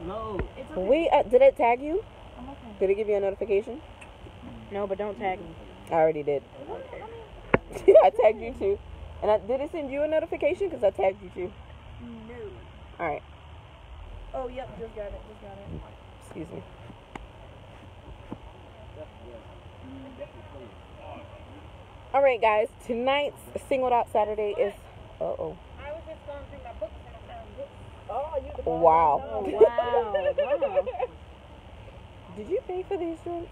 No. We did it tag you? I'm okay. Did it give you a notification? No, but don't tag me. I already did. Okay. I tagged you too. And did it send you a notification? Because I tagged you too. No. All right. Oh, yep, just got it. Excuse me. All right, guys. Tonight's Singled Out Saturday is. I was just going through my books and I found books. Oh, you the Wow. Oh, wow. Did you pay for these drinks?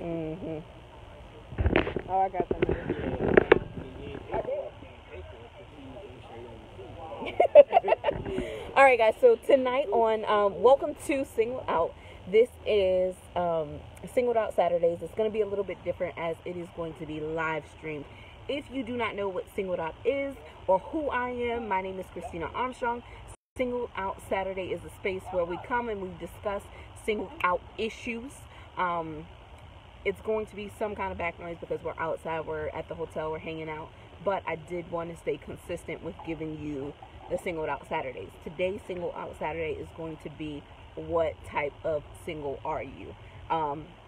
Mm-hmm. Oh, I got them. All right, guys. So tonight on Welcome to Singled Out. This is Singled Out Saturdays. It's going to be a little bit different as it is going to be live streamed. If you do not know what Singled Out is or who I am, my name is Christina Armstrong. Singled Out Saturday is a space where we come and we discuss singled out issues. It's going to be some kind of back noise because we're outside, we're at the hotel, we're hanging out. But I did want to stay consistent with giving you the Singled Out Saturdays. Today's Singled Out Saturday is going to be what type of single are you?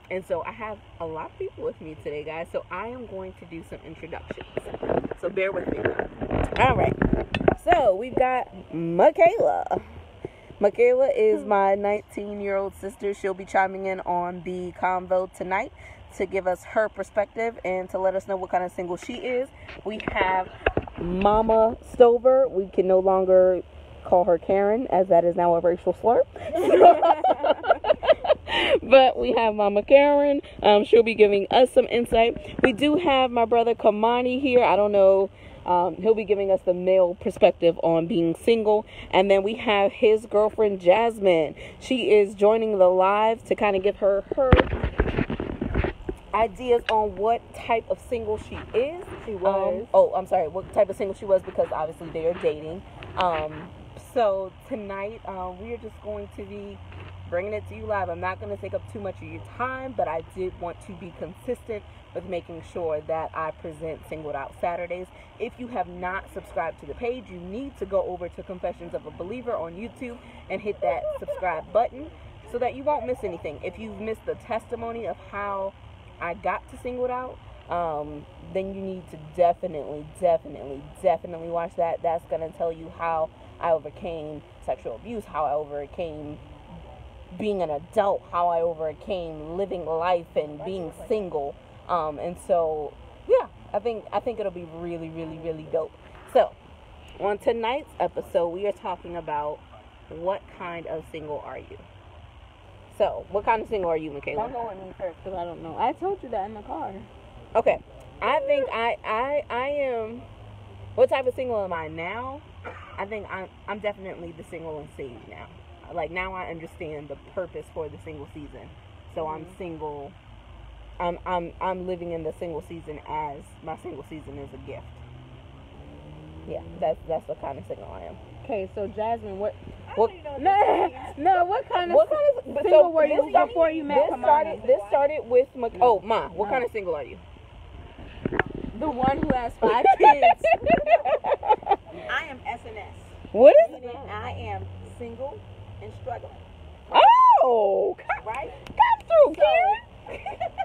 And so I have a lot of people with me today, guys. So I am going to do some introductions. So bear with me. All right. So we've got Michaela. Michaela is my 19-year-old sister. She'll be chiming in on the convo tonight to give us her perspective and to let us know what kind of single she is. We have Mama Stover. We can no longer call her Karen, as that is now a racial slur. But we have Mama Karen. She'll be giving us some insight. We do have my brother Kamani here. I don't know. He'll be giving us the male perspective on being single. And then we have his girlfriend, Jasmine. She is joining the live to kind of give her ideas on what type of single she is. She was. I'm sorry. What type of single she was, because obviously they are dating. So tonight, we are just going to be bringing it to you live. I'm not going to take up too much of your time, but I did want to be consistent with making sure that I present Singled Out Saturdays. If you have not subscribed to the page, you need to go over to Confessions of a Believer on YouTube and hit that subscribe button so that you won't miss anything. If you've missed the testimony of how I got to Singled Out, then you need to definitely watch that. That's going to tell you how I overcame sexual abuse, how I overcame being an adult, how I overcame living life and being single. And so, yeah, I think it'll be really dope. So, on tonight's episode, we are talking about what kind of single are you? So, what kind of single are you, Michaela? Don't go with me first because I don't know. I told you that in the car. Okay. I think I am. What type of single am I now? I think I'm definitely the single and sage now. Like, now I understand the purpose for the single season. So I'm single. I'm living in the single season as my single season is a gift. Yeah, that's the kind of single I am. Okay, so Jasmine, what what kind of single were you before you met Kamani? This started with what kind of single are you? The one who has 5 kids. I am SNS. What is it? I am single and struggling. Oh, Right? come through, So, Karen.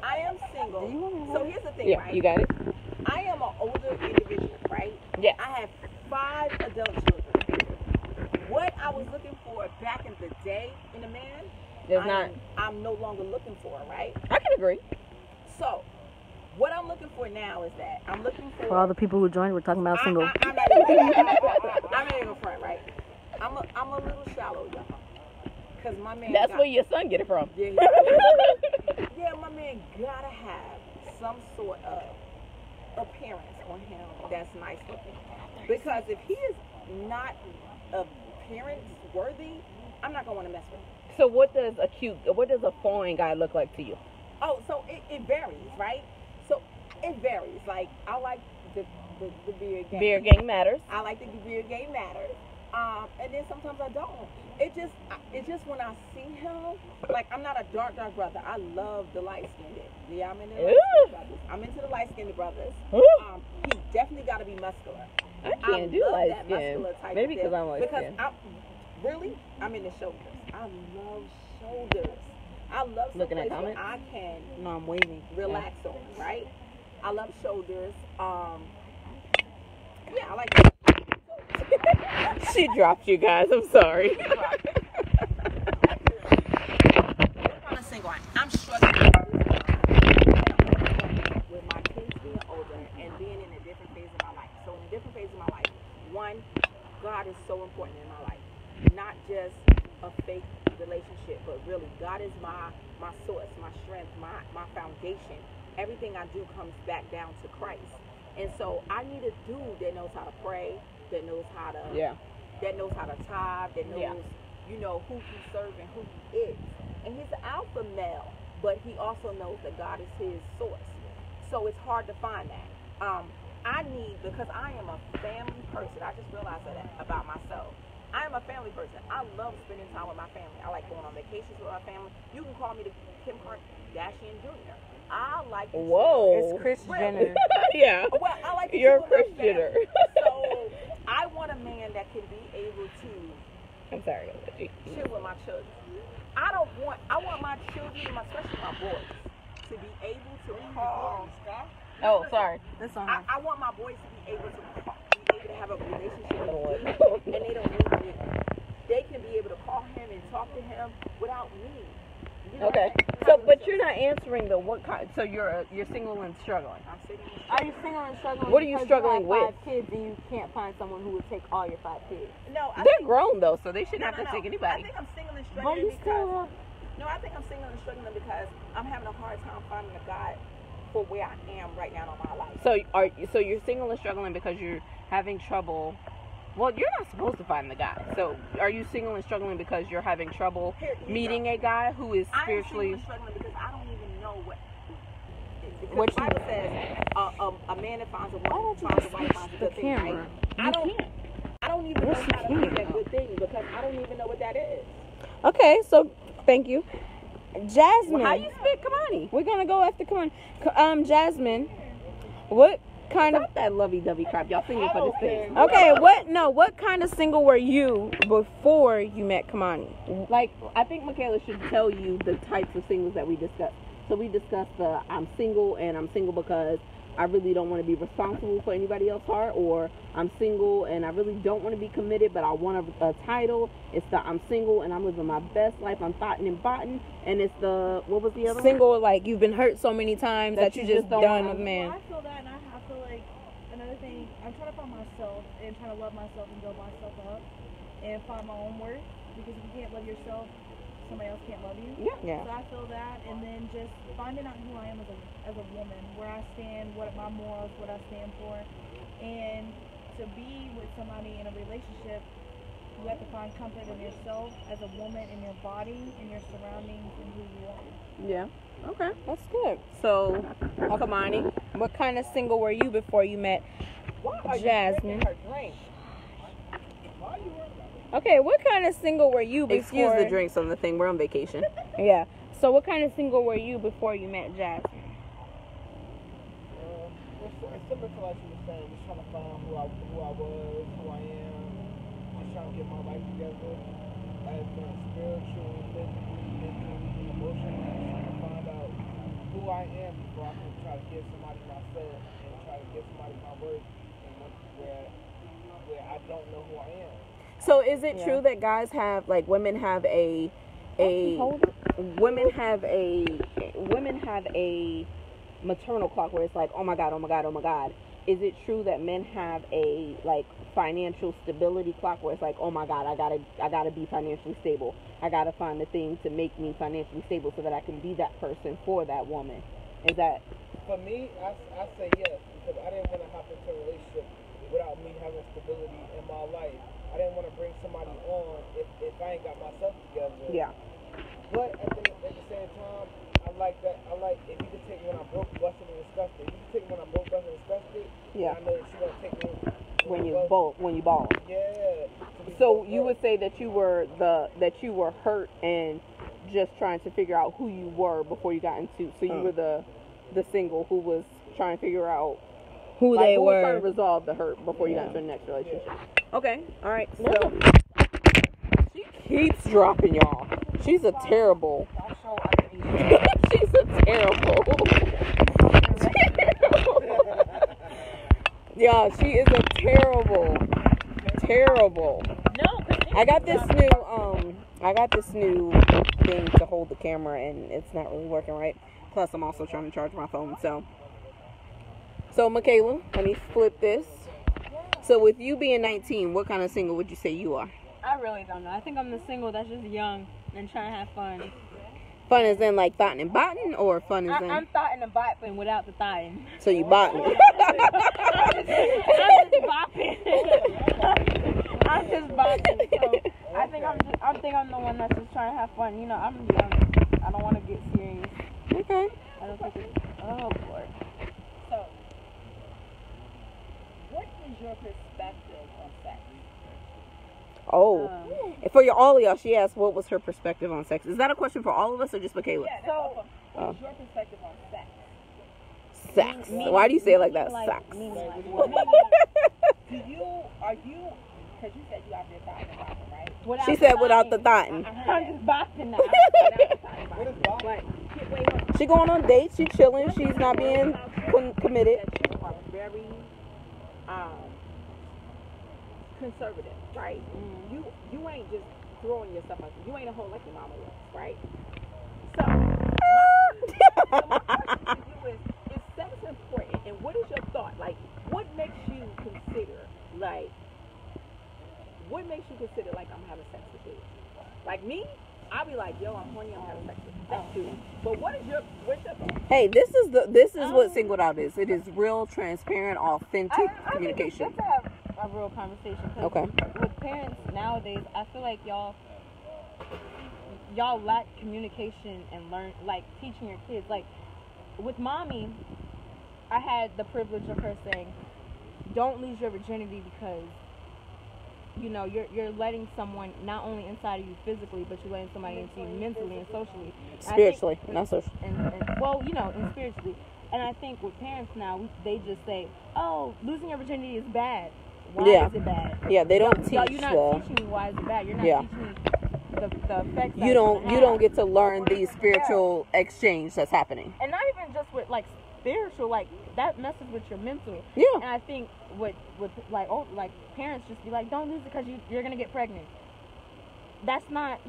I am single. So here's the thing, Yeah, right? you got it. I am an older individual, right? Yeah. I have 5 adult children. What I was looking for back in the day in a man, I'm no longer looking for, right? I can agree. So, what I'm looking for now is that I'm looking for all the people who joined, we're talking about single. I'm not even gonna front, right? I'm a little shallow, y'all. Cause my man. That's where your son get it from. Yeah, my man gotta have some sort of appearance on him that's nice looking. Because if he is not appearance worthy, I'm not gonna want to mess with him. So what does a foreign guy look like to you? Oh, so it varies, right? So it varies. Like, I like the beard game. Beard game matters. I like the beard game matters. And then sometimes I don't. It's just when I see him, like, I'm not a dark brother. I love the light skinned. Yeah, I'm into the light skinned brothers. I'm into the light skinned brothers. He definitely got to be muscular. I can't do love light that skin. muscular type Maybe of because thing. I'm light skin. Really? I'm in the shoulders. I love shoulders. I love looking at someplace comments. where I can No, I'm waving. relax on, right? I love shoulders. Yeah, I like that. She dropped you guys. I'm sorry. I'm a single. I'm struggling with my kids being older and being in a different phase of my life. So in a different phase of my life, one, God is so important in my life. Not just a fake relationship, but really God is my source, my strength, my foundation. Everything I do comes back down to Christ. And so I need a dude that knows how to pray, that knows how to that knows how to tithe, that knows who he's serving, who he is. And he's an alpha male, but he also knows that God is his source. So it's hard to find that. Because I am a family person. I just realized that about myself. I am a family person. I love spending time with my family. I like going on vacations with my family. You can call me the Kim Kardashian Jr. I like to It's Kris Jenner. Yeah. Well, I like to You're chill with Kris my family. Jenner. So I want a man that can be able to I'm sorry. chill with my children. I want my children, especially my boys, to be able to call. Oh, sorry. This one. I want my boys to be able to have a relationship with me, and they don't need me. They can be able to call him and talk to him without me. You know? Okay. So, but you're not answering the what kind. So you're single and struggling. I'm sitting here. Are you single and struggling? What are you because struggling you have with? 5 kids and you can't find someone who would take all your 5 kids. No, I They're think, grown though, so they shouldn't no, have to no, take no. anybody. I think I'm single and But struggling you because still no, I think I'm single and struggling because I'm having a hard time finding a guy for where I am right now in my life. So you're single and struggling because you're having trouble. Well, you're not supposed to find the guy. So are you single and struggling because you're having trouble meeting a guy who is spiritually? I'm single and struggling because I don't even know what. Because What the Bible says a man that finds a woman finds a wife finds a good thing, right? I don't even know how to do that good thing because I don't even know what that is. Okay, so thank you. Jasmine. Well, how you spit Kamani? We're gonna go after Kamani. Jasmine, what kind of Stop that lovey-dovey crap. Y'all singing for this thing. okay? What kind of single were you before you met Kamani? Like, I think Michaela should tell you the types of singles that we discussed. So we discussed the I'm single and I'm single because I really don't want to be responsible for anybody else's heart, or I'm single and I really don't want to be committed, but I want a title. It's the I'm single and I'm living my best life. I'm thotting and botting. And it's the, what was the other Single, like you've been hurt so many times that you just don't done want- with man. Well, I feel that, and I feel like another thing, I'm trying to find myself and trying to love myself and build myself up and find my own worth, because if you can't love yourself, somebody else can't love you. Yeah. So I feel that, and then just finding out who I am as a woman, where I stand, what my morals, what I stand for, and to be with somebody in a relationship, you have to find comfort in yourself as a woman, in your body, in your surroundings, and who you are. Yeah. Okay. That's good. So, Kamani. What kind of single were you before you met Why are you Jasmine? drinking her drink? Okay, what kind of single were you before? Excuse the drinks on the thing. We're on vacation. Yeah. So what kind of single were you before you met Jasmine? It's similar to like you were saying, just trying to find who I was, who I am, just trying to get my life together as spiritual, physically, mentally, emotionally, just trying to find out who I am before I can try to give somebody myself and try to give somebody my worth, and where I don't know who I am. So is it true that guys have, like, women have a maternal clock where it's like, oh my god, oh my god, oh my god? Is it true that men have a, like, financial stability clock where it's like, oh my god, I gotta be financially stable. I gotta find the thing to make me financially stable so that I can be that person for that woman. Is that? For me, I say yes, because I didn't want to hop into a relationship without me having stability in my life. I didn't want to bring somebody on if I ain't got myself together. Yeah. But at the same time, I like that. I like if you can take me when I'm broke, busted, and disgusted. If you can take me when I'm broke, busted, and disgusted. Yeah. I know that you're gonna take me When you ball. Yeah. So you would say that you were hurt and just trying to figure out who you were before you got into. So you were the single who was trying to figure out Who they was trying were. to resolve the hurt before you got into the next relationship. Okay. All right. So she keeps dropping, y'all. She's a terrible. She's a terrible. Yeah, she is a terrible. No, I got this new thing to hold the camera, and it's not really working right. Plus, I'm also trying to charge my phone. So Michaela, let me flip this. So, with you being 19, what kind of single would you say you are? I really don't know. I think I'm the single that's just young and trying to have fun. Fun as in like thotting and botting, or fun as in? I'm thotting and bopping without the thotting. So you botting. I'm just bopping. I'm just bopping. So I think I'm the one that's just trying to have fun. You know, I'm young. I don't want to get serious. Okay. I don't think it's. Oh boy. So, what is your perspective on sex? Oh, for all of y'all, she asked what was her perspective on sex. Is that a question for all of us or just Michaela? Yeah, so what is your perspective on sex? Sex. Why do you say it like that? Sex. Are you, because you said you out there thotting and bopping, right? She said without the thotting. I'm just bopping now. What is bopping? She going on dates. She chilling. She's not being committed. That you are very conservative, right? You ain't just throwing yourself out. You ain't a hoe like your mama was, right? So my question to you is sex important? And what is your thought? Like, what makes you consider, like, I'm having sex with you? Like me, I'll be like, yo, I'm horny, I'm having sex with you. But what's your thought? Hey, this is what singled out is. It is real, transparent, authentic communication. Let's have a real conversation. Okay. With parents nowadays, I feel like y'all lack communication and teaching your kids. Like with mommy, I had the privilege of her saying, "Don't lose your virginity because you know you're letting someone not only inside of you physically, but you're letting somebody into you mentally and socially, Spiritually, not socially. and spiritually." And I think with parents now, they just say, "Oh, losing your virginity is bad." Why is it bad? Yeah, they don't teach. You're not teaching me why is it bad. You're not teaching me the effects. You don't get to learn the spiritual exchange that's happening. And not even just with like spiritual, like that messes with your mental. Yeah. And I think with parents just be like, don't lose it because you're gonna get pregnant. That's not,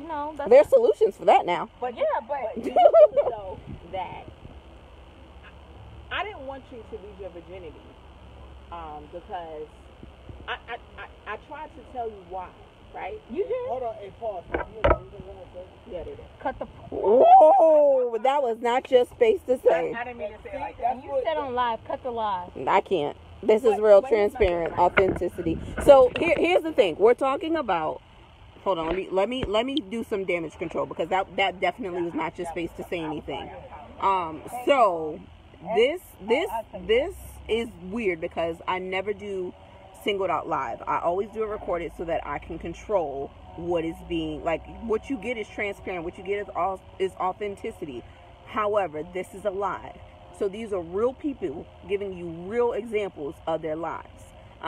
There's solutions for that now. But do you know that I didn't want you to lose your virginity because I tried to tell you why, right? You did. Hold on, hey, pause. Yeah, they did. Cut the. Whoa, that was not your space to say. I didn't mean to say it like that. That's And you said on live, cut the live. I can't. This is real, transparent, authenticity. So here's the thing. We're talking about. Hold on. Let me do some damage control because that definitely was not your space to say anything. So this is weird because I never do singled out live. I always do it recorded so that I can control what is being, like, what you get is transparent, what you get is authenticity. However, this is a live. So these are real people giving you real examples of their lives.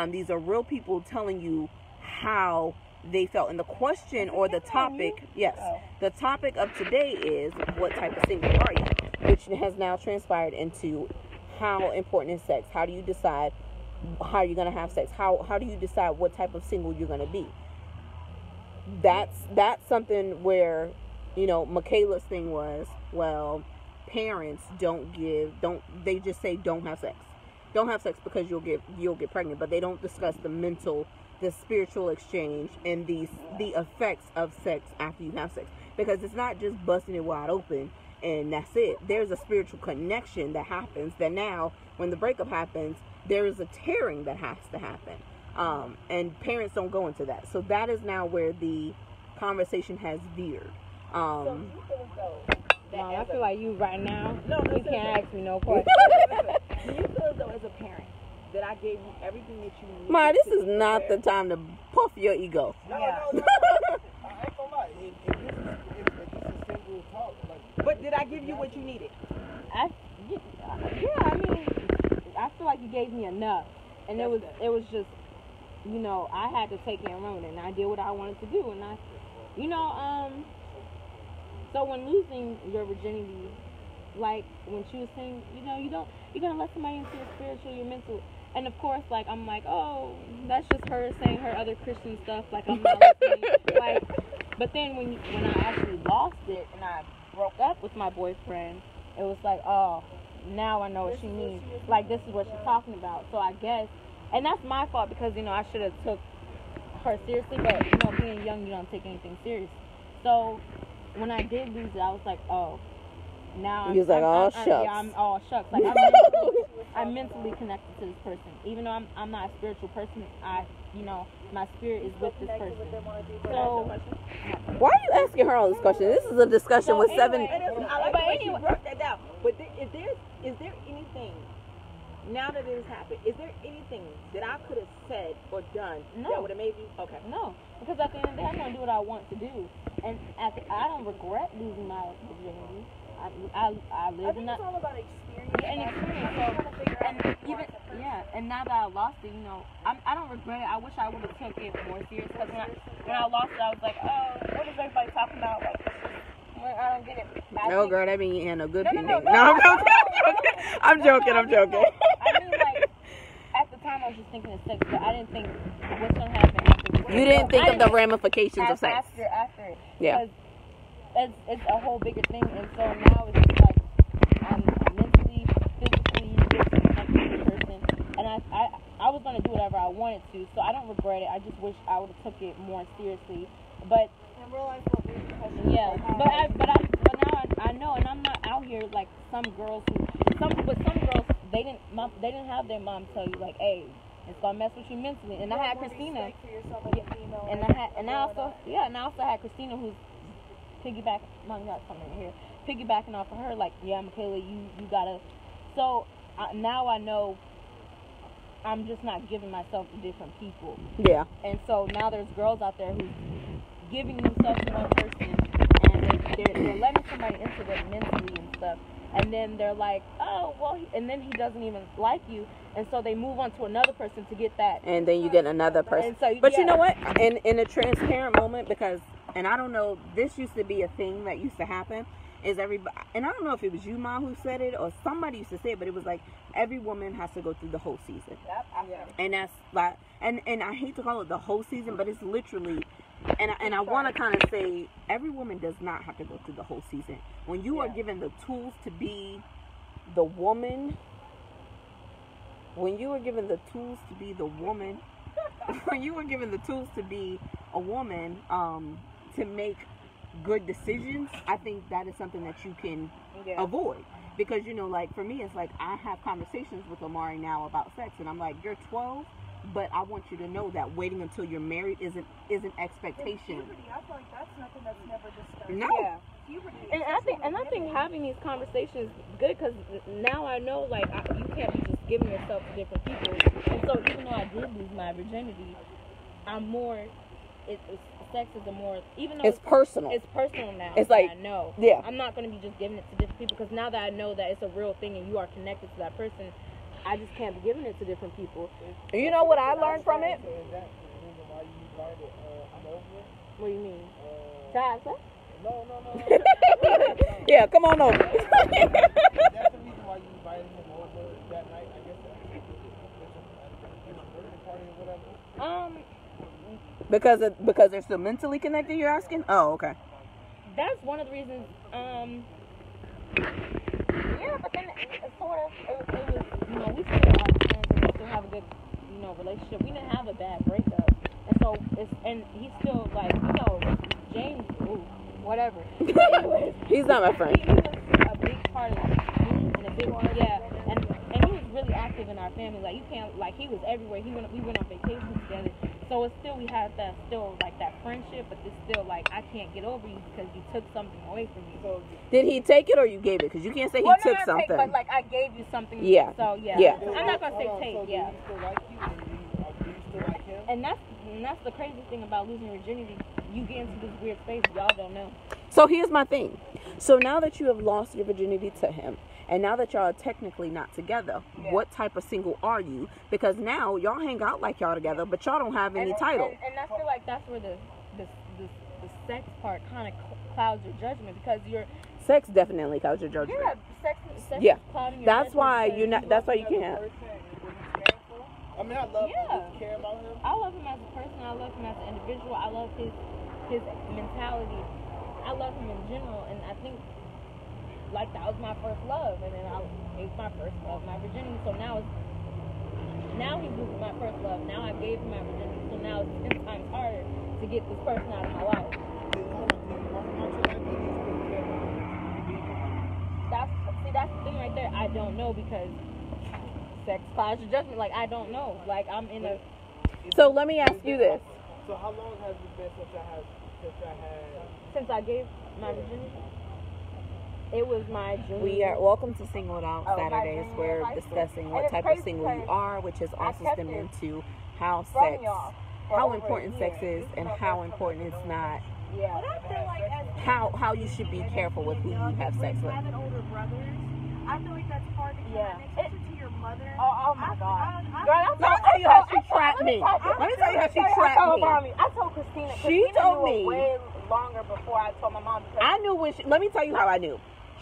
These are real people telling you how they felt. And the question or the topic, the topic of today is what type of single are you? Which has now transpired into how important is sex? How do you decide how you're going to have sex? How do you decide what type of single you're going to be? That's something where, Michaela's thing was, well, parents they just say don't have sex. Don't have sex because you'll get pregnant, but they don't discuss the mental, the spiritual exchange and the effects of sex after you have sex, because it's not just busting it wide open and that's it. There's a spiritual connection that happens that now when the breakup happens, there is a tearing that has to happen. And parents don't go into that. So that is now where the conversation has veered. I feel like you right now, you can't ask me no questions. Do you feel as though as a parent that I gave you everything that you needed? Ma, this is not the time to puff your ego. No. I ain't gonna lie. If this is a single talk, but did I give you what you needed? I mean, I feel like you gave me enough, and it was just you know, I had to take it and run with it, and I did what I wanted to do, and I, you know, so when losing your virginity, like when she was saying, you know, you're gonna let somebody into your spiritual, your mental, and of course, like I'm like, oh, that's just her saying her other Christian stuff, like I'm not listening, like, but then when I actually lost it and I broke up with my boyfriend, it was like, oh, now I know what she means, like this is what she's talking about. So I guess, and that's my fault because, you know, I should have took her seriously, but you know, being young, you don't take anything serious. So when I did lose it, I was like, oh, now You was like, oh, shucks. yeah, I'm all shucks. Like I'm mentally connected to this person, even though I'm not a spiritual person. You know, my spirit is with this person. So Why are you asking her all this question? This is a discussion with anyway, I like but the way she anyway, broke that down. But is there anything, now that it has happened, is there anything that I could have said or done that would have made you, okay? no, because at the end of the day, I'm gonna do what I want to do, and I don't regret losing my virginity. I live in that. It's all about experience. Yeah, and experience. So, and even and now that I lost it, you know, I don't regret it. I wish I would have took it more serious because when I lost it, I was like, oh, what is everybody talking about? Like, I don't get it. No, girl, that mean you ain't no good thing. No, I'm joking. I mean, like, at the time I was just thinking of sex, but I didn't think what's gonna happen after. You didn't think of the ramifications of sex. After it. Yeah. It's a whole bigger thing, and so now it's just like I'm mentally, physically connected to the person, and I was gonna do whatever I wanted to, so I don't regret it. I just wish I would have took it more seriously, but And realize what repercussions. yeah, but now I know, and I'm not out here like some girls some girls they didn't have their mom tell you like, hey, it's gonna mess with you mentally, and I had Christina, and I also had Christina who's piggybacking off of her, like, yeah, Michaela, you gotta. So now I know I'm just not giving myself to different people. Yeah. And so now there's girls out there who's giving themselves to one person, and they're letting somebody into them mentally and stuff, and then they're like, oh, well, and then he doesn't even like you, and so they move on to another person to get that. And then you get another person. And so, but yeah. you know what? In a transparent moment, because, and I don't know, this used to be a thing that used to happen, is everybody, and I don't know if it was you, Ma, who said it, or somebody used to say it, but it was like, every woman has to go through the whole season. Yep. And that's like, and I hate to call it the whole season, but it's literally, and I want to kind of say, every woman does not have to go through the whole season. When you are given the tools to be the woman, when you are given the tools to be the woman, when you are given the tools to be a woman, to make good decisions, I think that is something that you can avoid. Because, you know, like, for me, it's like, I have conversations with Omari now about sex, and I'm like, you're 12, but I want you to know that waiting until you're married is an expectation. Puberty, I feel like that's nothing that's never discussed. No. Yeah. Puberty. And I think having these conversations is good, because now I know, like, you can't be just giving yourself to different people. And so even though I did lose my virginity, I'm more, sex is a more, even though It's personal. It's personal now. It's like, I know. yeah. I'm not going to be just giving it to different people, because now that I know that it's a real thing and you are connected to that person, I just can't be giving it to different people. You know what I learned from it? So is that the reason why you learned it? I'm over it? What do you mean? Child sex? No. Yeah, come on over. That's the reason why you invited him over that night, I guess. It's a birthday party or whatever. Because they're still mentally connected, you're asking? Oh, okay. That's one of the reasons. Yeah, but then it sort of, it was, you know, we still are friends and we still have a good, you know, relationship. We didn't have a bad breakup, and so and he's still like, you know, James, whatever. Anyways, He's not my friend. He was a big part of me, and a big and he was really active in our family. Like, you can't, like, he was everywhere. We went on vacations together. So it's still, we had that, still, like, that friendship, but it's still, like, I can't get over you because you took something away from me. So, Did he take it or you gave it? Because you can't say he took something. but, like, I gave you something. Yeah. So, yeah. Yeah. I'm not going to say So take, do yeah. you still like you? Do you still like him? And that's the crazy thing about losing your virginity. You get into this weird space y'all don't know. So here's my thing. So now that you have lost your virginity to him, And now that y'all are technically not together, what type of single are you? Because now y'all hang out like y'all together, but y'all don't have any title. And I feel like that's where the sex part kind of clouds your judgment, because you're Sex definitely clouds your judgment. sex Yeah. is clouding your That's judgment why because you're not. That's why you can't. I mean, I love Yeah. to care about him. I love him as a person. I love him as an individual. I love his mentality. I love him in general, and I think like that was my first love, and then it was my first love, my virginity. So now he's losing my first love. Now I gave him my virginity, so now it's 10 times harder to get this person out of my life. That's the thing right there. I don't know, because sex clouds your judgment. Like, I don't know. Like, I'm in a. So let me ask you this. So how long has it been Since I gave my virginity, it was my junior. We are welcome to Singled Out Oh, my Saturdays. junior We're year of high school. discussing And what it's type crazy of single you because are, which is I also kept stemmed it into how from sex, y'all for how over a important year. sex is, and how important it's not. Yeah. But I feel like as How you should be careful with who you have sex with. having older brothers, I feel like that's hard to keep Yeah. an extension to your mother. Oh my God. I- Girl, Let me tell you how she trapped me. Let me tell you how she trapped me. I told Christina. She Christina told knew it me. way longer before I told my mom. Because I knew when let me tell you how I knew.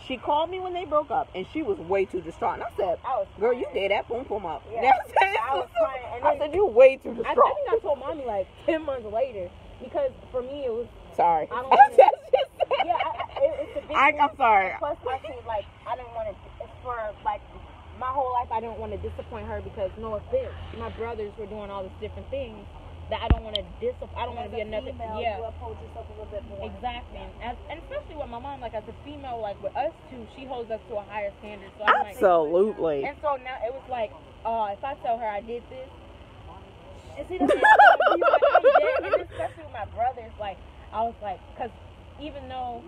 She called me when they broke up, and she was way too distraught. And I said, I was "Girl, crying. you did that. Boom, boom up." Yeah. That's it. I was crying. And I then, said, "You way too I distraught." think I told mommy like 10 months later, because for me it was. Sorry. I don't That's even- what she said. Yeah, it's a big. I'm sorry. Plus, I feel like I didn't want to. For like my whole life, I didn't want to disappoint her, because no offense, my brothers were doing all these different things that I don't want to I don't want to be another. Yeah. You uphold yourself a little bit more. Exactly, and especially with my mom, like as a female, like with us two, she holds us to a higher standard. So I'm like, Absolutely. and so now it was like, if I tell her I did this, And see, and that's and especially with my brothers, like I was like, because even though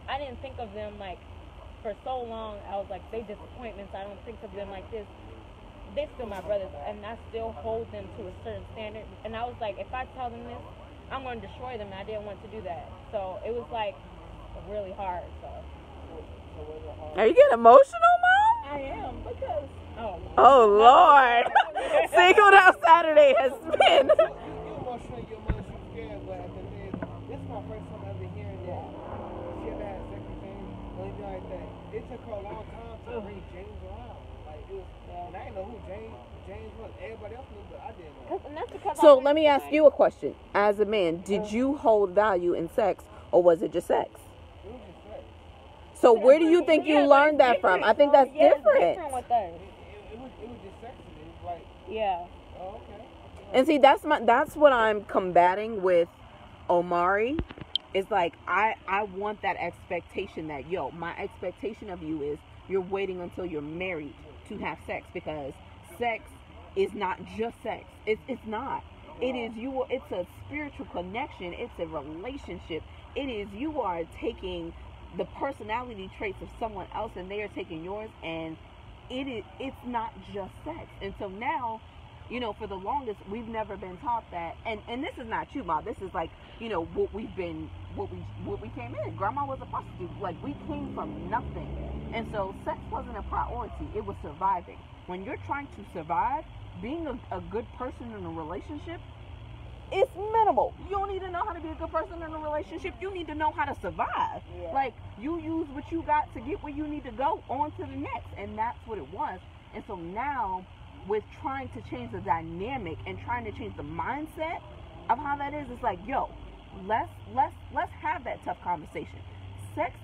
I didn't think of them like for so long, I was like, they disappointments. I don't think of them like this. They're still my brothers, and I still hold them to a certain standard. And I was like, if I tell them this, I'm going to destroy them, and I didn't want to do that. So it was like really hard. So Are you getting emotional, Mom? I am, because Oh Lord. Singled Out Saturday has been. You emotional, your mother, she's scared, but at the end, this is my first time ever hearing that she ever had sex with James or anything like that. It took her a long time to bring James around. Like, it was, and I didn't know who James was. Everybody else knew, but I didn't know. and that's because So let me ask you a question. As a man, did you hold value in sex, or was it just sex? It was just sex. So where do you think you learned that from? I think that's It's different. different with us. It was just sex to me. It was like, Yeah. oh, okay. And see, that's what I'm combating with Omari. It's like I want that expectation that my expectation of you is you're waiting until you're married to have sex, because sex is not just sex. It's not. It is it's a spiritual connection. It's a relationship. It is you are taking the personality traits of someone else, and they are taking yours, and it's not just sex. And so now, for the longest, we've never been taught that. And this is not you, Mom. This is like, what we came in. Grandma was a prostitute. Like, we came from nothing. And so sex wasn't a priority. It was surviving. When you're trying to survive, being a good person in a relationship, it's minimal. You don't need to know how to be a good person in a relationship. You need to know how to survive. Yeah. Like, you use what you got to get where you need to go, on to the next. And that's what it was. And so now, with trying to change the dynamic and trying to change the mindset of how that is, it's like, let's have that tough conversation. Sex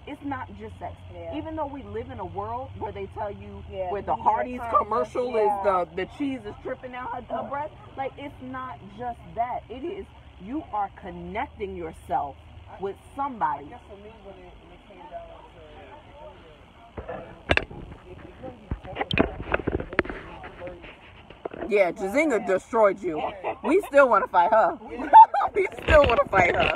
it's not just sex. Yeah. Even though we live in a world where they tell you Yeah, where the you Hardee's gotta commercial yeah. is the cheese is dripping out her breast. Like, it's not just that. It is, you are connecting yourself with somebody. I guess for me, when it came down to if you're going to be tempered, Yeah, Jazinga destroyed you. We still want to fight her. We still want to fight her.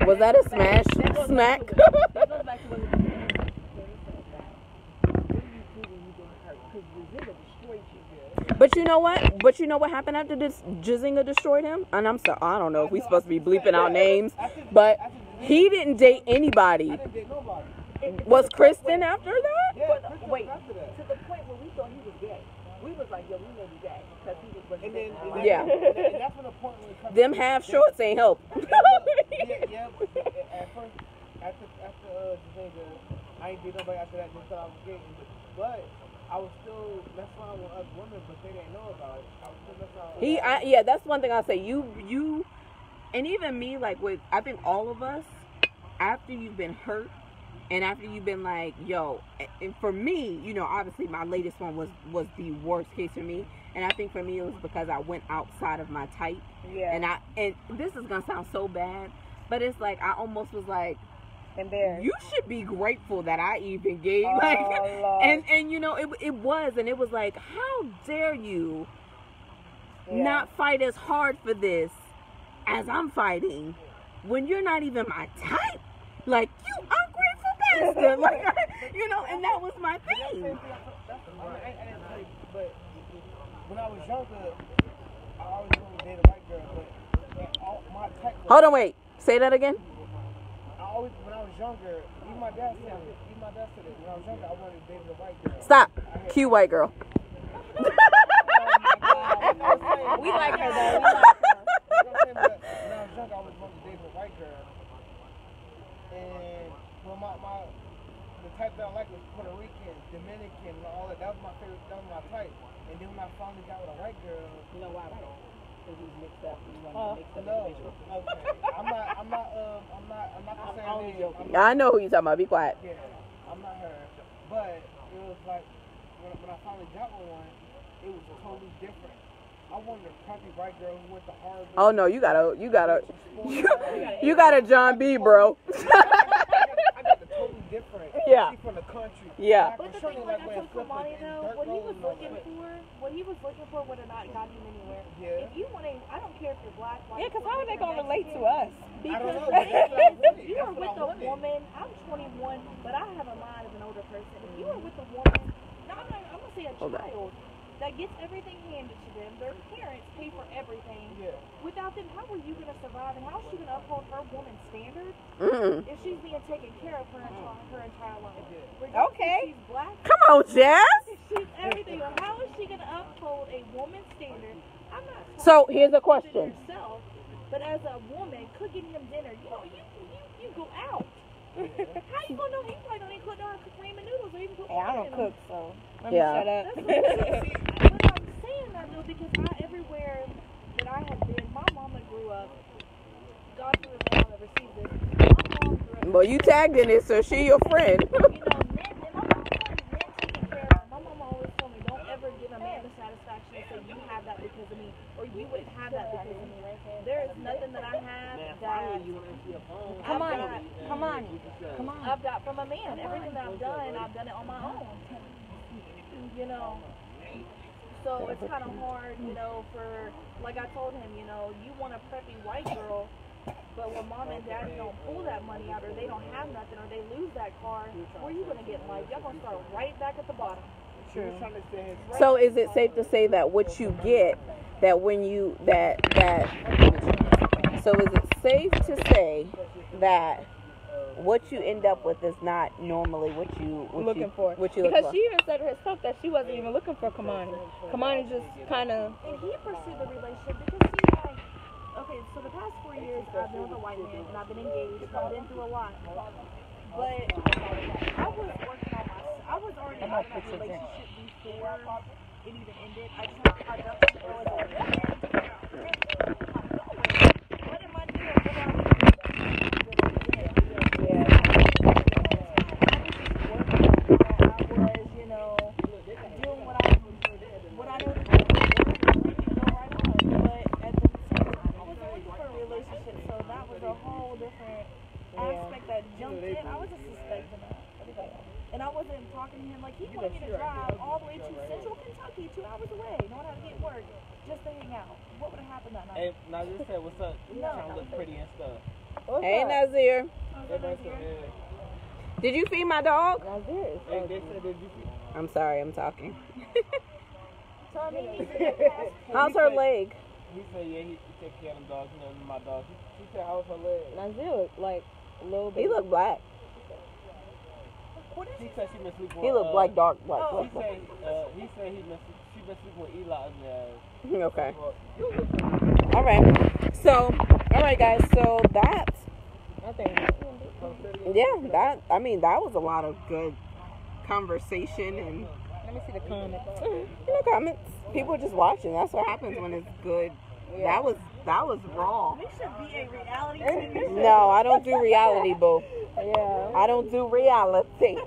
Was that a smack? That goes back to what you said. But you know what? But you know what happened after this? Jizinga destroyed him. And I'm sorry, I don't know if we're supposed to be bleeping out names, but he didn't date anybody. I didn't date nobody. Was Kristen after that? Yeah, But Kristen wait, was after that. to the point where we thought he was gay. We was like, yo, we know he's gay because he was with And then, Yeah. and that's when the point when it comes Them to half dating. shorts ain't help. Yeah, but at first, after Jazinga, I ain't did nobody after that just thought I was gay. But I was still messing around with other women, but they didn't know about it. I was still messing around with Yeah, that's one thing I'll say. You, and even me, like with, I think all of us, after you've been hurt, and after you've been like, yo, and for me, you know, obviously my latest one was the worst case for me, and I think for me it was because I went outside of my type, Yeah. and this is gonna sound so bad, but it's like I almost was like, Embarrassed. you should be grateful that I even gave, Oh, like, Lord. and you know, it was like, how dare you not fight as hard for this as I'm fighting when you're not even my type, like, you ungrateful bastard, like, you know, and that was my thing. I didn't tell you, but when I was younger, I always wanted to date a white girl, but my type was, Hold on, wait, say that again. when I was younger, even my dad said it, when I was younger, I wanted to date a white girl. Stop. Cue white girl. We like her though. When I was younger, I always wanted to date a white girl. And well, the type that I liked was Puerto Rican, Dominican, and all that. That was my favorite. That was my type. And then when I finally got with a white girl, You know why, right? Because he's mixed up. He wanted to mix up no, individuals. okay, I'm not gonna say her only name. joking. I know who you talking about. Be quiet. Yeah, I'm not her. But it was like when I finally got with one, it was totally different. I wanted a preppy white girl who went to Harvard. Oh no, you got a John B, bro. I got the totally different. Yeah. She from the country. Yeah. But the thing, like I told Kamani though, what he was looking for would have not gotten him anywhere. Yeah. If you want to, I don't care if you're black, white. Yeah, because how are they Puerto gonna Rican, relate to Mexican, us? I Because don't know, but that's what I wanted. if you That's are what with I a wanted. woman, I'm 21, but I have a mind of an older person. If you are with a woman, no, I'm gonna say a Hold on. child that gets everything handed to them, their parents pay for everything. Yeah. Without them, how are you gonna survive, and how is she gonna uphold her woman's standards Mm. if she's being taken care of her entire life? Okay. If she's black, Come on, Jazz. if she's everything. How is she gonna uphold a woman's standard? I'm not. So, talking here's a about question. Yourself, but as a woman cooking him dinner, you go out. How you gonna know? He probably don't even know how to cook ramen noodles or even cook. Hey, I don't ramen. cook, so let me Yeah. shut up. That's what I'm saying. But I'm saying that though because everywhere that I have been, my mama grew up. God forbid my mom ever sees this. My mom grew up. Well, you tagged in it, so she your friend. You know, men, and my mom told me, men taking care of her. My mama always told me, don't ever give a man the satisfaction and say you have that because of me, or you wouldn't have that because of me. There is nothing that I have that Come on. I've got from a man. Everything that I've done it on my own. You know. So it's kind of hard, you know, for, like I told him, you know, you want a preppy white girl, but when mom and daddy don't pull that money out, or they don't have nothing, or they lose that car, where are you going to get in life? Y'all going to start right back at the bottom. True. Trying to say his So, is it safe to say that what you get, that when you so is it safe to say that what you end up with is not normally what you Looking for. What you look Because for? she even said herself that she wasn't even looking for Kamani. Kamani just kind of. And he pursued the relationship because see, like, okay, so the past 4 years I've been with a white man and I've been engaged and I've been through a lot. But I was already out of that relationship before it even ended. I just had I dumped the girl as a woman. What am I doing? What am I doing? And I wasn't talking to him like he wanted me to drive all the way to Central Kentucky, 2 hours away, knowing how to get work, just to hang out. What would have happened that night? Hey, Nazir said, what's up? You trying to look pretty and stuff. Hey, Nazir. Everybody said, Did you feed my dog? hey, they said, did you feel? I'm sorry, I'm talking. So I mean, you get past How's her leg? He said, yeah, he take care of them dogs, you know, my dog. She said, how's her leg? Nazir, like a little bit. He look black. She said she been sleeping with. He look like dark black. He said she been sleeping with Eli and Okay. All right. So, all right, guys. So that, I think. yeah, that was a lot of good conversation and Let me see the comments. comments. People just watching. That's what happens when it's good. Yeah. That was raw. We should be a reality TV show. No, I don't do reality, boo. Yeah. I don't do reality.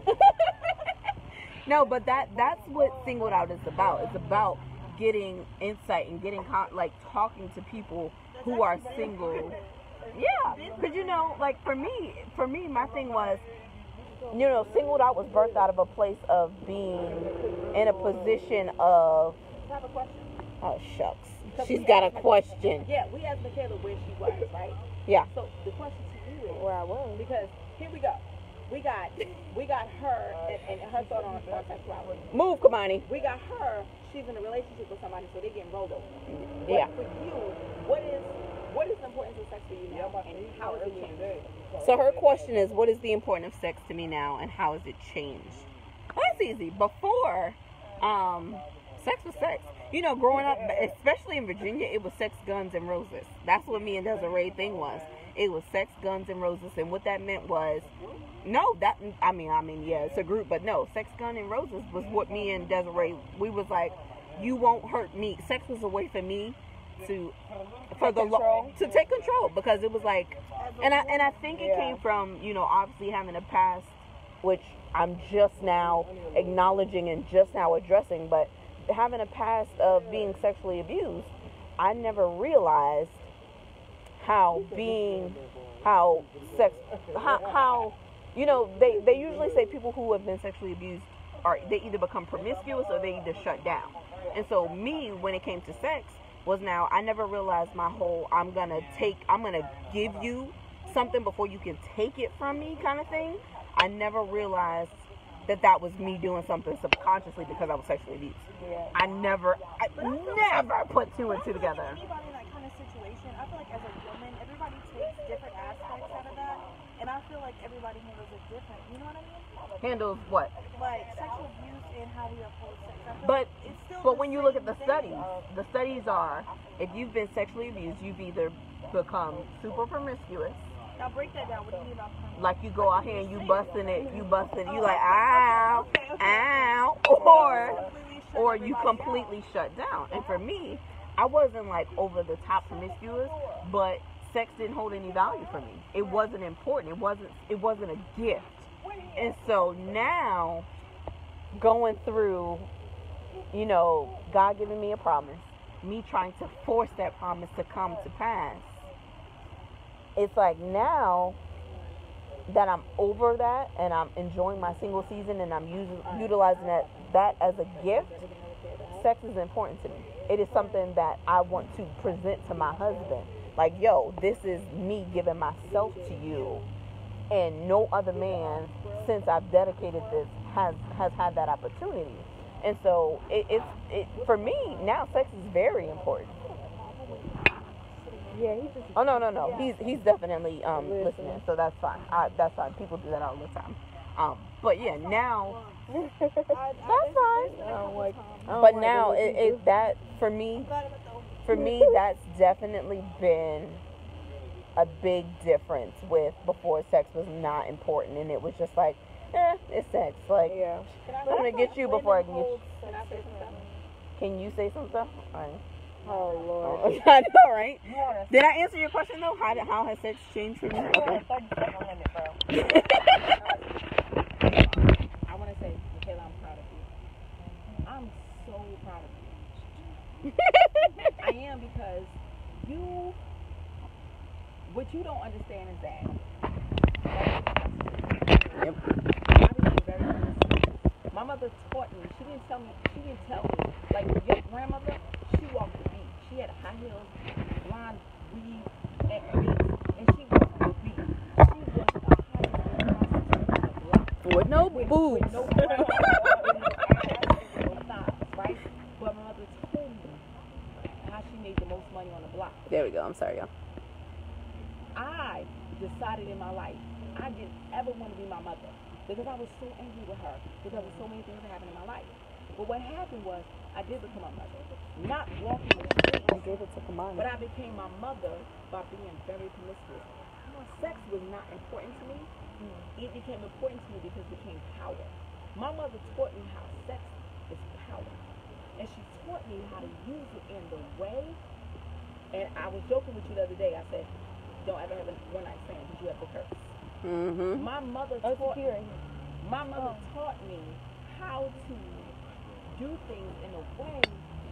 No, but that's what Singled Out is about. It's about getting insight and getting talking to people who are single. Yeah, because like for me, my thing was, Singled Out was birthed out of a place of being in a position of. I have a question. Oh shucks, she's got a question. Yeah, we asked Michaela where she was, right? Yeah. So the question to you is Where I was. because here we go. We got her and her thought on sexuality. Move, Kamani. We got her. She's in a relationship with somebody, so they're getting rolled over. Yeah. But for you, what is the importance of sex for you now, and how has it changed? So her question is, what is the importance of sex to me now, and how has it changed? That's easy. Before, sex was sex. Growing up, especially in Virginia, it was sex, guns, and roses. That's what me and Desiree thing was. It was sex, guns, and roses, and what that meant was, yeah, it's a group, but no, sex, gun, and roses was what me and Desiree, we was like, you won't hurt me. Sex was a way for me to take control, because it was like, and I think it came from, obviously having a past, which I'm just now acknowledging and just now addressing, but having a past of being sexually abused, I never realized how they usually say people who have been sexually abused they either become promiscuous or they either shut down. And so me, when it came to sex, was now I never realized my whole I'm gonna give you something before you can take it from me kind of thing. I never realized that was me doing something subconsciously because I was sexually abused. Yeah. I never put two and two together. Anybody in that kind of situation, I feel like as a woman, everybody takes different aspects out of that, and I feel like everybody handles it different. You know what I mean? Handles what? Like sexual abuse and how we uphold sex. I feel But like it's still but the when you look at same the studies are, if you've been sexually abused, you've either become super promiscuous. Now break that down. What do you mean about Like you go out here and you busting it, you like ow, ow, or you completely shut down. And for me, I wasn't like over the top promiscuous, but sex didn't hold any value for me. It wasn't important. It wasn't a gift. And so now, going through, God giving me a promise, me trying to force that promise to come to pass. It's like now that I'm over that and I'm enjoying my single season and I'm utilizing that as a gift, sex is important to me. It is something that I want to present to my husband. Like, yo, this is me giving myself to you. And no other man, since I've dedicated this, has had that opportunity. And so for me, now sex is very important. Yeah, he's just. Oh no. He's definitely listening, so that's fine. That's fine. People do that all the time. But yeah, now that's fine. But now that for me, that's definitely been a big difference with before sex was not important and it was just like, it's sex. Like, Yeah. I'm gonna get you before I can get you. Can you say some stuff? All right. Oh Lord. I know, right? Did I answer your question though? How has sex changed for you? Okay. I want to say, Michaela, I'm proud of you. I'm so proud of you. I am, because what you don't understand is that. Yep. My mother taught me. She didn't tell me. Like your grandmother, she walked the beat. She had high heels, blonde weave, and she was the beat. She was the hottest With no boobs. with no brown, with no ass, with no thighs, right? But my mother money on the block. There we go. I'm sorry, y'all. I decided in my life I didn't ever want to be my mother because I was so angry with her because of so many things that happened in my life. But what happened was I did become a mother. Not walking the I streets, gave it to Kamani. but I became my mother by being very promiscuous. Sex was not important to me. It became important to me because it became power. My mother taught me how sex is power. And she taught me how to use it in the way. And I was joking with you the other day. I said, don't ever have a one night stand because you have to curse. Mm-hmm. My mother taught me how to do things in a way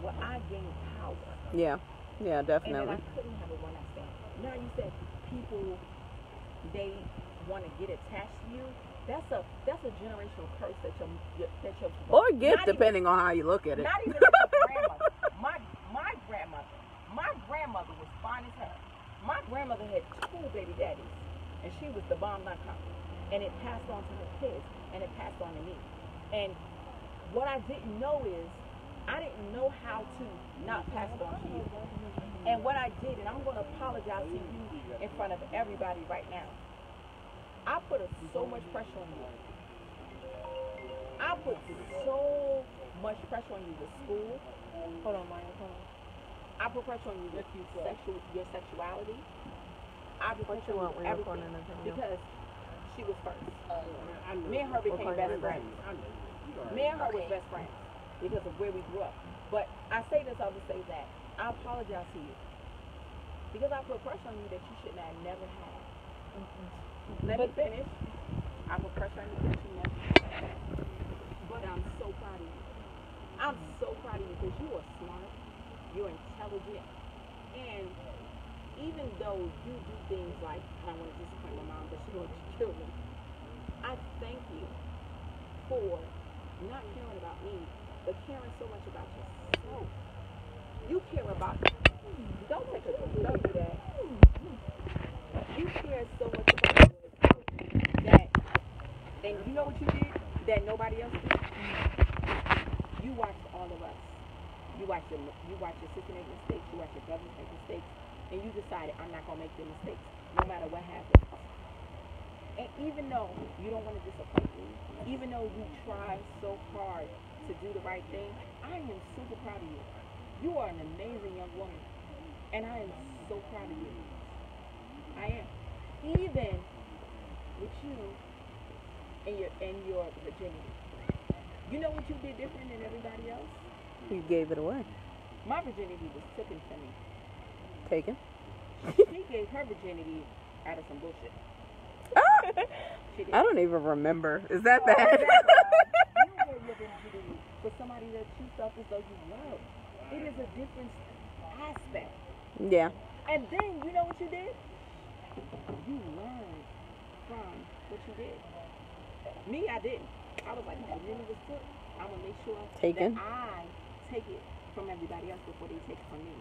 where I gain power. Yeah. Yeah, And definitely. then I couldn't have a one night stand. Now you said people, they want to get attached to you. That's a generational curse that your Or gift, not depending on how you look at even, it. not even your grandmother. My grandmother was fine as hell. My grandmother had 2 baby daddies, and she was the bomb.com. And it passed on to her kids, and it passed on to me. And what I didn't know is, I didn't know how to not pass it on to you. And what I did, and I'm going to apologize to you in front of everybody right now. I put so much pressure on you. I put so much pressure on you with school. Hold on, Maya. Hold on. I put pressure on you with your sexuality. I put pressure on you with everything because she was first. Me and her became best friends. Me and her was best friends because of where we grew up. But I say this, I would say that. I apologize to you because I put pressure on you that you should not have never had. Let me finish. I put pressure on you that you never had. But I'm so proud of you. I'm so proud of you because you are smart, you're intelligent, and even though you do things like, I don't want to disappoint my mom, but she's going to kill me. I thank you for not caring about me, but caring so much about yourself. You care about, don't take a don't do that. You care so much about yourself that, and you know what you did that nobody else did? You watched all of us. You watched your sister make mistakes, you watched your brothers make mistakes, and you decided, I'm not going to make the mistakes, no matter what happens. And even though you don't want to disappoint me, even though you try so hard to do the right thing, I am super proud of you. You are an amazing young woman, and I am so proud of you. I am. Even with you and your virginity. You know what you did different than everybody else? You gave it away. My virginity was taken from me. Taken? She gave her virginity out of some bullshit. Ah! She did. I don't even remember. Is that Oh, bad? that's right. You gave your virginity for somebody that you felt as though you loved. It is a different aspect. Yeah. And then, you know what you did? You learned from what you did. Me, I didn't. I was like, my virginity was took. I'm going to make sure Taken. that I take it from everybody else before they take it from me.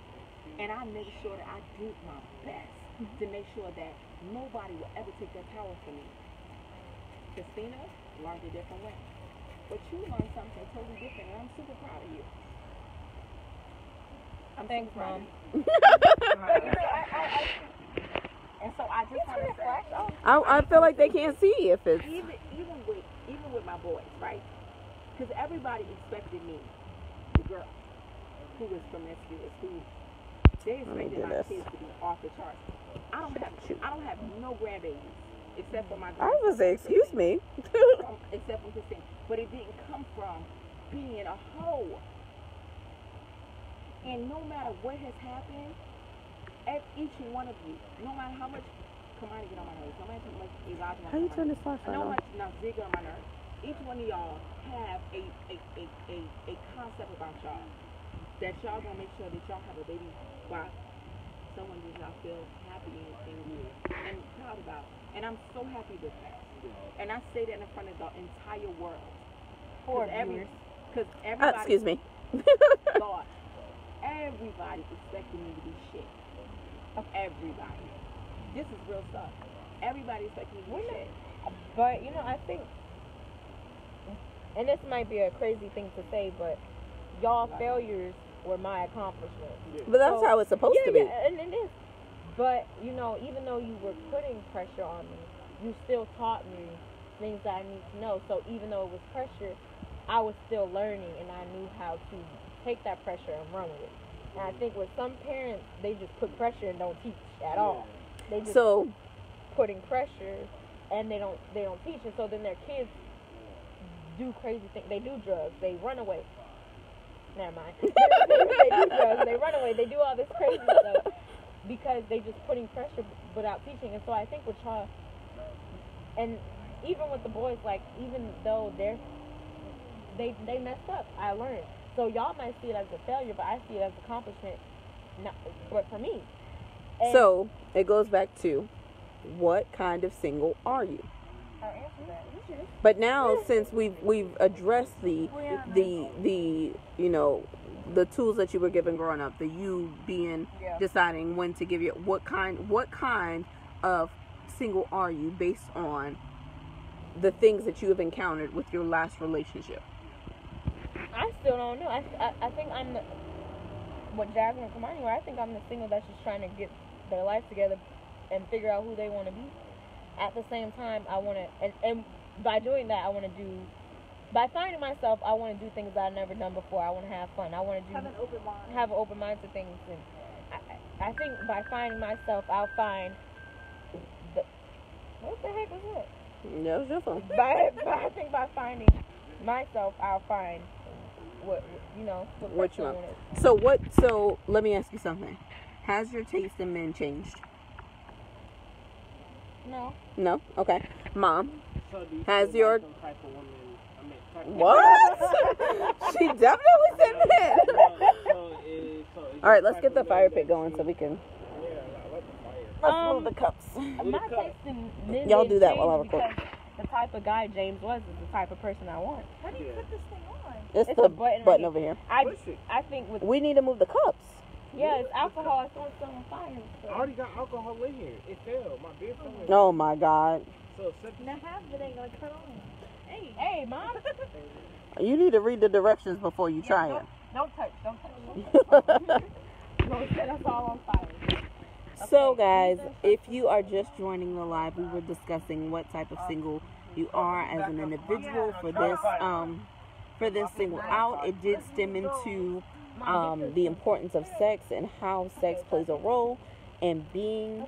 And I made sure that I did my best to make sure that nobody will ever take that power from me. Christina learned a different way. But you learned something totally different, and I'm super proud of you. Thanks, Mom. And so I just want to say, I feel like they can't see if it's. even with my boys, right? Because everybody expected me, the girl, who was promiscuous, who they expected my kids to be off the charts. I don't have no grandbabies except for my. I was say, excuse me. Except for Christine, but it didn't come from being a hoe. And no matter what has happened, each one of you, no matter how much, come on, get on my nerves, no matter how much Elijah How you turn this flashlight no on? much Nazigga on my nerves. Each one of y'all have a concept about y'all that y'all gonna make sure that y'all have a baby by someone that y'all feel happy and proud about. And I'm so happy with that. And I say that in front of the entire world. Because everybody. Excuse me. thought everybody expected me to be shit. Everybody. This is real stuff. Everybody expected me to be shit. But, you know, I think, and this might be a crazy thing to say, but y'all failures were my accomplishments. But that's So, how it's supposed to be. Yeah, and it is. But, you know, even though you were putting pressure on me, you still taught me things that I need to know. So even though it was pressure, I was still learning, and I knew how to take that pressure and run with it. And I think with some parents, they just put pressure and don't teach at all. They just So, putting pressure, and they don't teach, and so then their kids do crazy things. They do drugs. They run away. Never mind. They do drugs. They run away. They do all this crazy stuff because they just putting pressure without teaching. And so I think with y'all, and even with the boys, like even though they messed up, I learned. So y'all might see it as a failure, but I see it as accomplishment. Not, but for me. And so it goes back to, what kind of single are you? I'll answer that. But now, since we've addressed the you know, the tools that you were given growing up, the you being deciding when to give you what kind of single are you based on the things that you have encountered with your last relationship? I still don't know. I think I'm the, what Jasmine and Kamani were. I think I'm the single that's just trying to get their life together and figure out who they want to be. At the same time, I want to, and by doing that, I want to do, by finding myself, I want to do things that I've never done before. I want to have fun. I want to do, Have an open mind. have an open mind to things. And I think by finding myself, I'll find the, what the heck was that? That was your phone. I think by finding myself, I'll find what you know, What you person want. is. So let me ask you something. Has your taste in men changed? No. No? Okay. Mom, So do you has feel your- like some type of woman, type of- what? She definitely said that. All right, let's get the fire pit going so we can. Let's move the cups. My taste in men Y'all didn't do that while I change record. because the type of guy James was is the type of person I want. How do you put this thing on? It's It's the a button button right over here. I Push it. think with We need to move the cups. it's alcohol. It's on some fire. I So. already got alcohol in here. It fell. My beer fell in. Oh my God. So simple. Now half of it ain't gonna cut on. Hey, mom. You need to read the directions before you try it. Don't touch. Don't set us all on fire. So guys, if you are just joining the live, we were discussing what type of single you are as an individual for this single out. It did stem into the importance of sex and how sex plays a role in being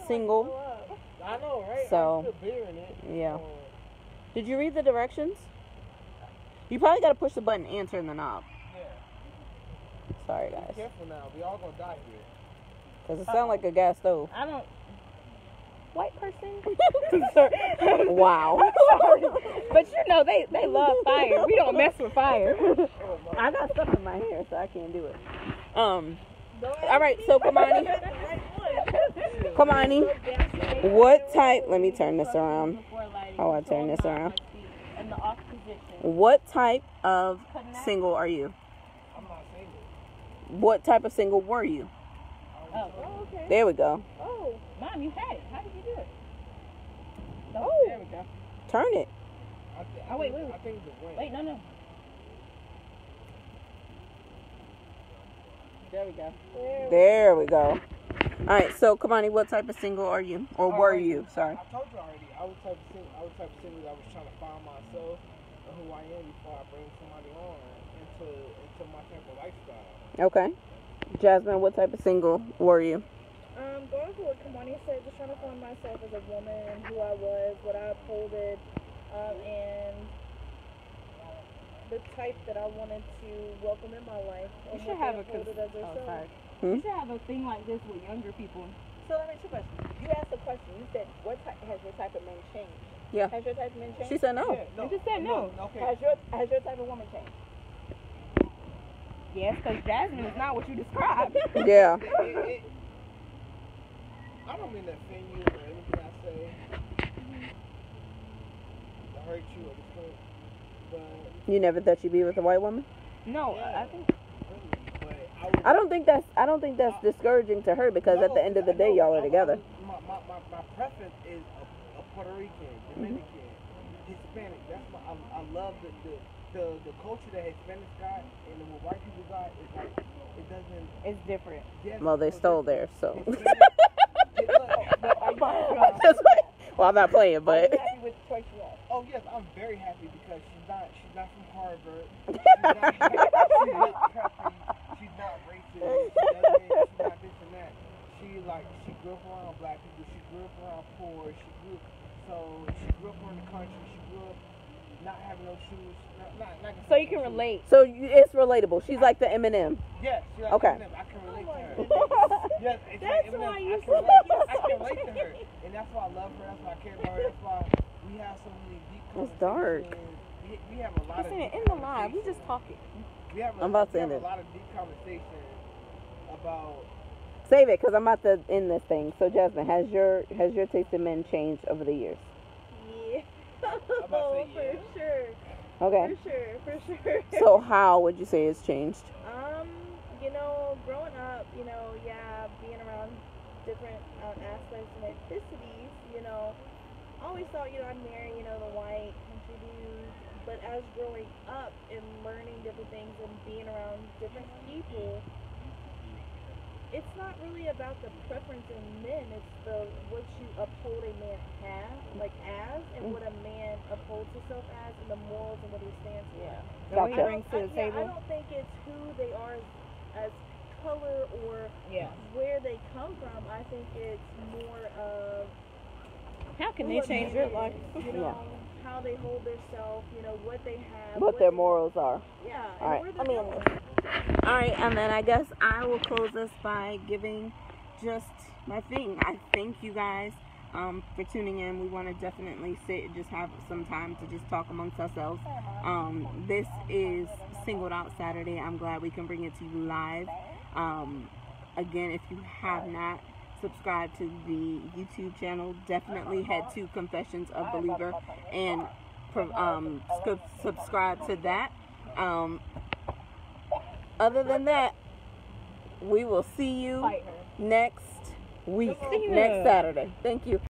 single. I know, right? So, I'm still beer in it. yeah. Did you read the directions? You probably got to push the button and turn the knob. Yeah. Sorry Be guys, careful now. We all gonna die here. because it sounds like a gas stove. I don't. White person. Wow. But you know they love fire. We don't mess with fire. I got stuff in my hair, so I can't do it. All right, so Kamani, what type? Let me turn this around. How I turn this around? In the off position. What type of single are you? I'm not single. What type of single were you? Oh, okay. There we go. Oh, mom, you had it. How did you do it? Oh. There we go. Turn it. Oh, wait. I think the wind. Wait, no. There we go. There we go. All right, so Kamani, what type of single are you, or were you? Sorry. I told you already. I was type of single that was trying to find myself and who I am before I bring somebody on into my type of lifestyle. Okay. Jasmine, what type of single were you? Going for what Kamani said, just trying to find myself as a woman, who I was, what I upholded, and the type that I wanted to welcome in my life. You and should what have they a upholded as oh, themselves. sorry. Hmm? You should have a thing like this with younger people. So let me ask you a question. You asked a question. You said, "What type has your type of man changed?" Yeah. Has your type of man changed? She said no. Yeah, You just said no. Okay. Has your type of woman changed? Yes, because Jasmine is not what you described. Yeah. I don't mean to offend you or anything I say to hurt you or disturb, but You never thought you'd be with a white woman? No, yeah, I think but I would. I don't think that's discouraging to her, because at the end of the day, y'all are together. My preference is a Puerto Rican, Dominican, Hispanic. That's I love the culture that Hispanics got and the what white people got is like it doesn't. It's different. Yes, Well, they it's stole different. theirs, so. It's very- look, That's right. Well, I'm not playing, Are but. you happy with the choice you have? oh yes, I'm very happy because she's not from Harvard. She's not preppy. She's not racist. She's not this and that. She grew up around black people. She grew up around poor. She grew up in the country. She grew up not having no shoes. Not So you can relate. So it's relatable. She's like the Eminem. Yes, she's like Okay. Eminem. I can relate to her. goodness. Yes, it's That's like Eminem. why you I said can relate to her, and that's why I love her. That's why I care about her. That's why we have so many deep It's dark. conversations. We have a lot of Listen, deep in the live, we just conversations. talking. We have I'm about to we end have it. a lot of deep conversations about. Save it, because I'm about to end this thing. So, Jasmine, has your taste in men changed over the years? Yeah. about to Oh, say for yeah. sure. Okay. For sure. So, how would you say it's changed? Growing up, being around different aspects and ethnicities, I always thought, I'd marry, the white country dude. But as growing up and learning different things and being around different people, it's not really about the preference in men. It's what you uphold a man as, and what a man upholds himself as, and the morals and what he stands for. Yeah. Gotcha. What he brings to the I table. don't think it's who they are as color or Yeah. where they come from. I think it's more of How can who they a change man your is, life? how they hold themselves, what they have, What their they- morals are. Yeah. All right. And where they're going. All right, and then I guess I will close this by giving just my thing. I thank you guys for tuning in. We want to definitely sit and just have some time to just talk amongst ourselves. This is Singled Out Saturday. I'm glad we can bring it to you live. Again, if you have not subscribed to the YouTube channel, definitely head to Confessions of Believer and subscribe to that. Other than that, we will see you Fight her. next week, Yeah. next Saturday. Thank you.